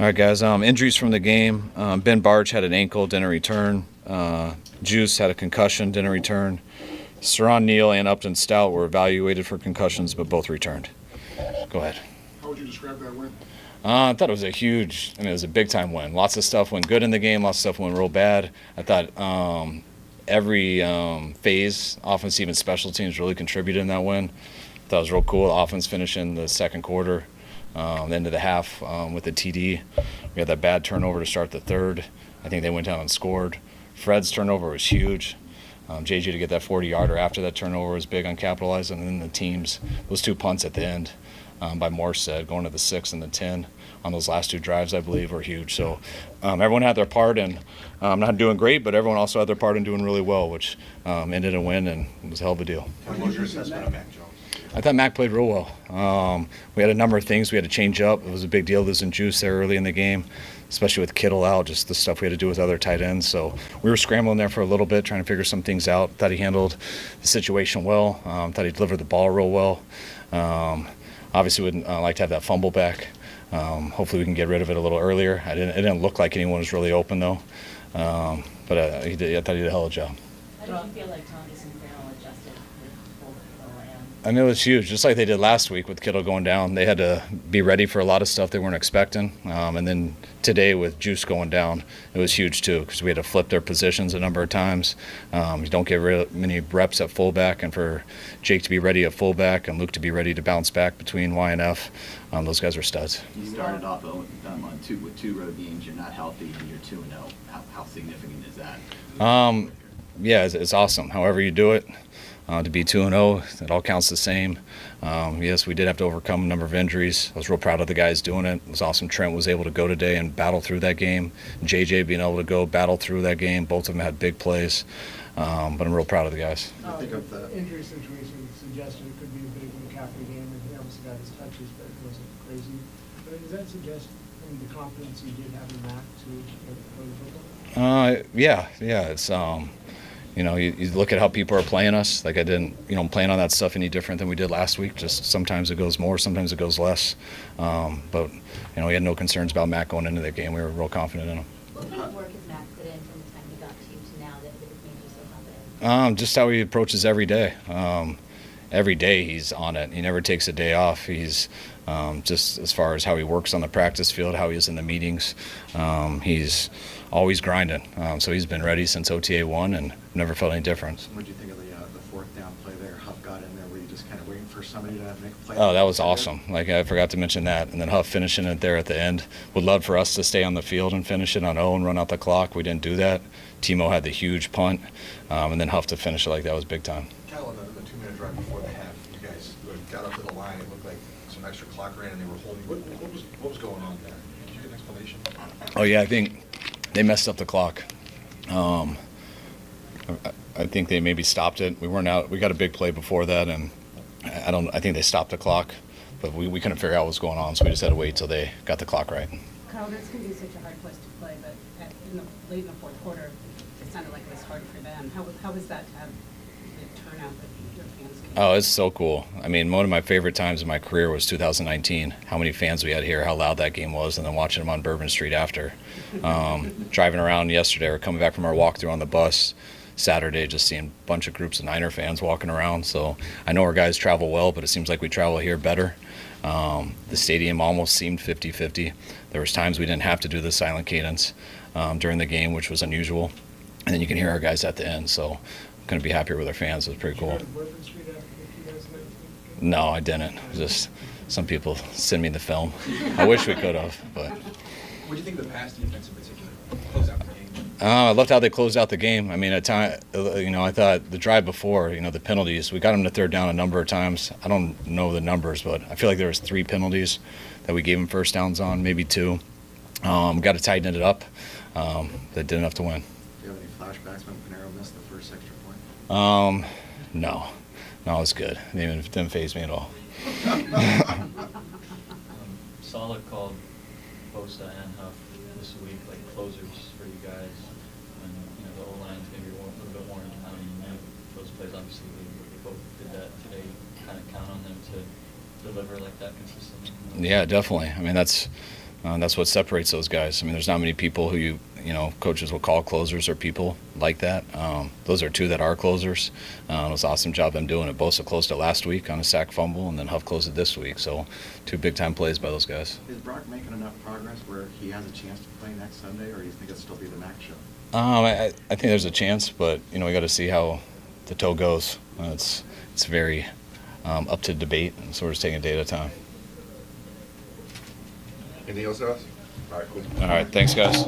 All right, guys. Injuries from the game. Ben Barge had an ankle, didn't return. Juice had a concussion, didn't return. Saron Neal and Upton Stout were evaluated for concussions, but both returned. Go ahead. How would you describe that win? I thought it was it was a big-time win. Lots of stuff went good in the game. Lots of stuff went real bad. I thought every phase, offensive and special teams, really contributed in that win. I thought it was real cool. The offense finishing the second quarter. The end of the half with the TD. We had that bad turnover to start the third. I think they went down and scored. Fred's turnover was huge. JJ to get that 40-yarder after that turnover was big on capitalizing. And then the teams, those two punts at the end by Morstead going to the 6 and the 10 on those last two drives, I believe, were huge. So everyone had their part, and not doing great, but everyone also had their part in doing really well, which ended in a win, and it was a hell of a deal. What was your assessment of Mac Jones? I thought Mac played real well. We had a number of things we had to change up. It was a big deal losing Juice there early in the game, especially with Kittle out, just the stuff we had to do with other tight ends. So we were scrambling there for a little bit, trying to figure some things out. Thought he handled the situation well. Thought he delivered the ball real well. Obviously would like to have that fumble back. Hopefully we can get rid of it a little earlier. It didn't look like anyone was really open, though. But I thought he did a hell of a job. How did you feel like Thomas and Farrell adjusted with both Kittle and? I know it's huge, just like they did last week with Kittle going down. They had to be ready for a lot of stuff they weren't expecting. And then today with Juice going down, it was huge too, because we had to flip their positions a number of times. You don't get many reps at fullback, and for Jake to be ready at fullback and Luke to be ready to bounce back between Y and F, those guys are studs. You started off with two road games. You're not healthy, and you're 2-0. How significant is that? Yeah, it's awesome. However you do it, to be 2-0, it all counts the same. Yes, we did have to overcome a number of injuries. I was real proud of the guys doing it. It was awesome. Trent was able to go today and battle through that game. JJ being able to go battle through that game. Both of them had big plays. But I'm real proud of the guys. I think of the injury situation suggested it could be a big McCaffrey game, and he obviously got his touches, but it wasn't crazy. But does that suggest the confidence you did have in Mac to play football? Yeah. It's you look at how people are playing us. Like I didn't, playing on that stuff any different than we did last week. Just sometimes it goes more, sometimes it goes less. But we had no concerns about Mac going into that game. We were real confident in him. What kind of work has Mac put in from the time he got to you to now that it's made you so confident? Just how he approaches every day. Every day he's on it. He never takes a day off. He's just as far as how he works on the practice field, how he is in the meetings. He's always grinding. So he's been ready since OTA 1 and never felt any difference. What did you think of the fourth down play there? Huff got in there. Were you just kind of waiting for somebody to make a play? Oh, that was awesome. Like I forgot to mention that. And then Huff finishing it there at the end. Would love for us to stay on the field and finish it on O and run out the clock. We didn't do that. Timo had the huge punt. And then Huff to finish it like that was big time. Kyle, on the 2-minute drive before the half, you guys got up to the line. It looked like some extra clock ran and they were holding. What was going on there? Did you get an explanation? Oh, yeah, I think they messed up the clock. I think they maybe stopped it. We weren't out. We got a big play before that, and I think they stopped the clock, but we couldn't figure out what was going on, so we just had to wait till they got the clock right. Kyle, this can be such a hard place to play, but late in the fourth quarter, it sounded like it was hard for them. How was that to have the turnout that your fans came? Oh, it's so cool. I mean, one of my favorite times in my career was 2019. How many fans we had here, how loud that game was, and then watching them on Bourbon Street after. Driving around yesterday or coming back from our walkthrough on the bus Saturday, just seeing a bunch of groups of Niner fans walking around. So I know our guys travel well, but it seems like we travel here better. The stadium almost seemed 50-50. There was times we didn't have to do the silent cadence during the game, which was unusual. And then you can hear our guys at the end. So I'm going to be happier with our fans. It was pretty cool. No, I didn't. Just some people send me the film. I wish we could have, but. What do you think of the pass defense in particular? Close out the game. I loved how they closed out the game. I mean, at time, I thought the drive before, the penalties, we got them to third down a number of times. I don't know the numbers, but I feel like there was 3 penalties that we gave them first downs on, maybe 2. Got to tighten it up. That did enough to win. Do you have any flashbacks when Panero missed the first extra point? No, it was good. It didn't faze me at all. Solid called Bosa and Huff this week, like closers for you guys. And the O-line's maybe a little bit more in town. Those plays, obviously, they both did that today. Kind of count on them to deliver like that consistently. Yeah, definitely. I mean, that's That's what separates those guys. I mean, there's not many people who coaches will call closers or people like that. Those are two that are closers. It was an awesome job them doing it. Bosa closed it last week on a sack fumble, and then Huff closed it this week. So 2 big-time plays by those guys. Is Brock making enough progress where he has a chance to play next Sunday, or do you think it'll still be the Mac show? I think there's a chance, but we got to see how the toe goes. It's very up to debate, and so we're just taking a day at a time. Anything else, Alice? All right, cool. All right, thanks, guys.